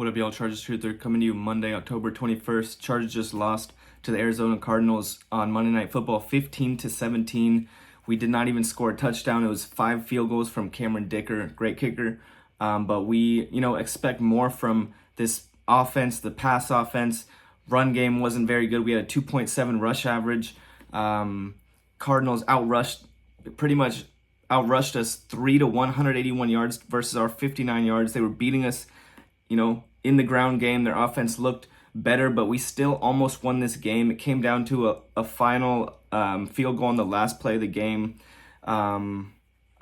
What up, y'all? Chargers Truth. They're coming to you Monday, October 21st. Chargers just lost to the Arizona Cardinals on Monday Night Football, 15-17. We did not even score a touchdown. It was 5 field goals from Cameron Dicker, great kicker. But we, expect more from this offense, the pass offense. Run game wasn't very good. We had a 2.7 rush average. Cardinals pretty much outrushed us 3 to 181 yards versus our 59 yards. They were beating us, in the ground game. Their offense looked better, but we still almost won this game. It came down to a final field goal on the last play of the game. I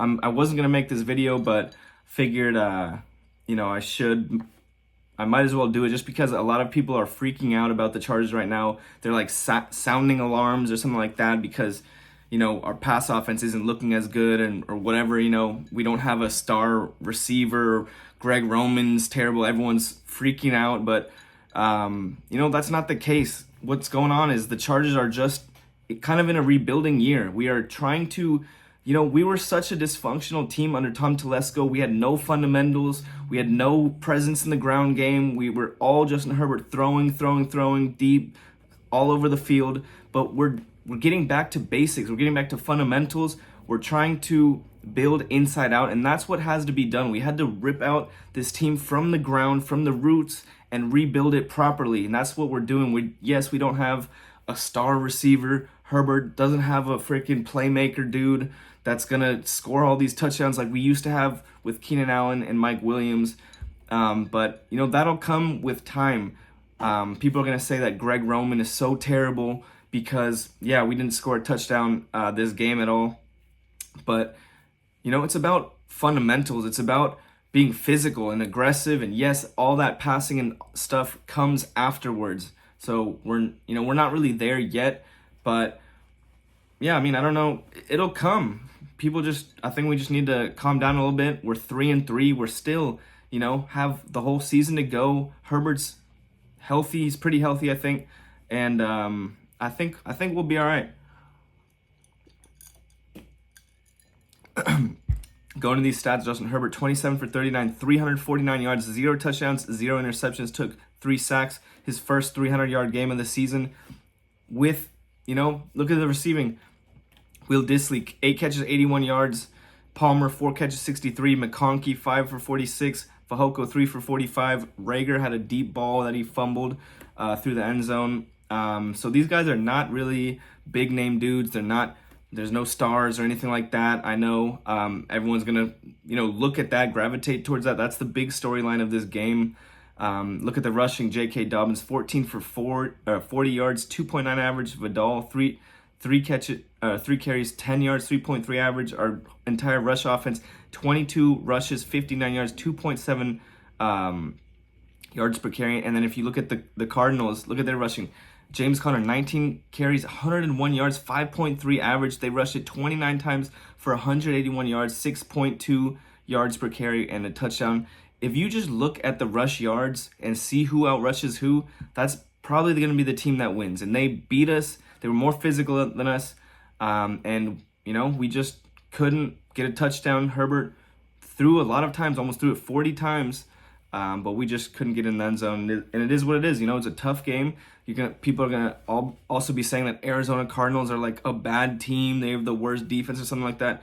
wasn't going to make this video, but figured, I might as well do it just because a lot of people are freaking out about the Chargers right now. They're like sounding alarms or something like that because, our pass offense isn't looking as good or whatever, we don't have a star receiver. Greg Roman's terrible. Everyone's freaking out, but, that's not the case. What's going on is the Chargers are just kind of in a rebuilding year. We are trying to, we were such a dysfunctional team under Tom Telesco. We had no fundamentals. We had no presence in the ground game. We were all Justin Herbert throwing deep all over the field, but we're getting back to basics. We're getting back to fundamentals. We're trying to build inside out, and that's what has to be done. We had to rip out this team from the ground, from the roots, and rebuild it properly, and that's what we're doing. We don't have a star receiver. Herbert doesn't have a freaking playmaker dude that's going to score all these touchdowns like we used to have with Keenan Allen and Mike Williams, but, that'll come with time. People are going to say that Greg Roman is so terrible because, we didn't score a touchdown this game at all. But, it's about fundamentals. It's about being physical and aggressive. And yes, all that passing and stuff comes afterwards. So we're not really there yet. But, I don't know. It'll come. I think we just need to calm down a little bit. We're 3-3. We're still, have the whole season to go. Herbert's healthy. He's pretty healthy, I think. And I think we'll be all right. Going to these stats, Justin Herbert, 27 for 39, 349 yards, 0 touchdowns, 0 interceptions, took 3 sacks. His first 300-yard game of the season. With, look at the receiving. Will Dissly, 8 catches, 81 yards. Palmer, 4 catches, 63. McConkey, 5 for 46. Fehoko, 3 for 45. Rager had a deep ball that he fumbled through the end zone. So these guys are not really big-name dudes. There's no stars or anything like that. I know everyone's going to, look at that, gravitate towards that. That's the big storyline of this game. Look at the rushing. J.K. Dobbins, 14 for 40 yards, 2.9 average. Vidal, 3 carries, 10 yards, 3.3 average. Our entire rush offense, 22 rushes, 59 yards, 2.7 yards per carry. And then if you look at the Cardinals, look at their rushing. James Conner, 19 carries, 101 yards, 5.3 average. They rushed it 29 times for 181 yards, 6.2 yards per carry, and a touchdown. If you just look at the rush yards and see who outrushes who, that's probably going to be the team that wins. And they beat us. They were more physical than us. And, we just couldn't get a touchdown. Herbert threw a lot of times, almost threw it 40 times. But we just couldn't get in the end zone, and it is what it is. It's a tough game. People are gonna also be saying that Arizona Cardinals are like a bad team. They have the worst defense or something like that.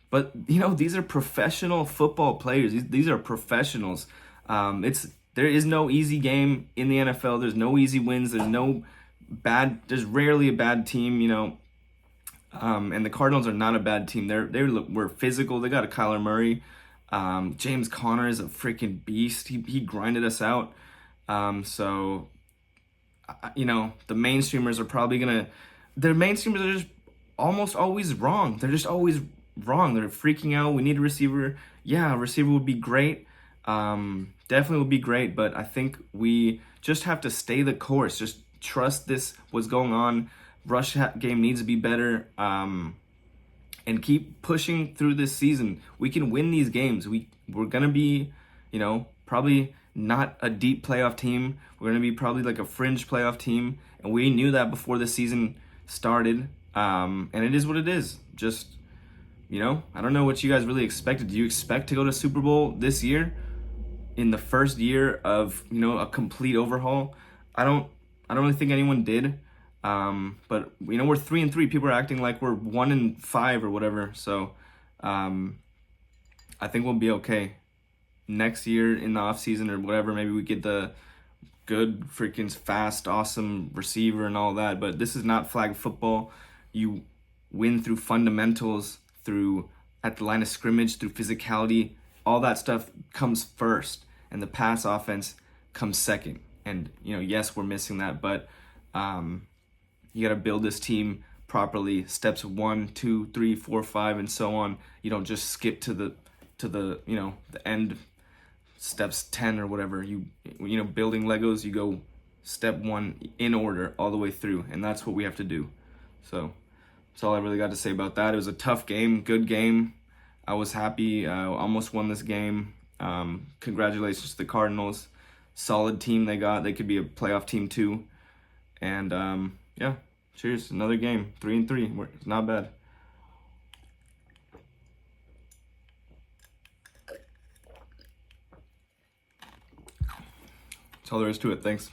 But these are professional football players. These are professionals. There is no easy game in the NFL. There's no easy wins. There's rarely a bad team. And the Cardinals are not a bad team. We're physical. They got a Kyler Murray. James Conner is a freaking beast. He grinded us out. The mainstreamers are probably their mainstreamers are just almost always wrong. They're just always wrong. They're freaking out. We need a receiver. Yeah, a receiver would be great. Definitely would be great, but I think we just have to stay the course. Just trust what's going on. Rush game needs to be better. And keep pushing through this season. We can win these games. We're going to be, probably not a deep playoff team. We're going to be probably like a fringe playoff team. And we knew that before the season started. And it is what it is. Just, I don't know what you guys really expected. Do you expect to go to Super Bowl this year? in the first year of, you know, a complete overhaul. I don't really think anyone did. But you know, we're 3-3. People are acting like we're 1-5 or whatever. So I think we'll be okay. Next year in the offseason or whatever, maybe we get the good freaking fast, awesome receiver and all that. But this is not flag football. You win through fundamentals, through at the line of scrimmage, through physicality. All that stuff comes first, and the pass offense comes second. And you know, yes, we're missing that, but you got to build this team properly. Steps 1, 2, 3, 4, 5, and so on. You don't just skip to the you know, the end, steps 10 or whatever. You know, building Legos, you go step 1 in order all the way through, and that's what we have to do. So that's all I really got to say about that. It was a tough game, good game. I was happy. Almost won this game. Congratulations to the Cardinals. Solid team they got. They could be a playoff team too. And yeah, cheers. Another game. 3-3. It's not bad. That's all there is to it. Thanks.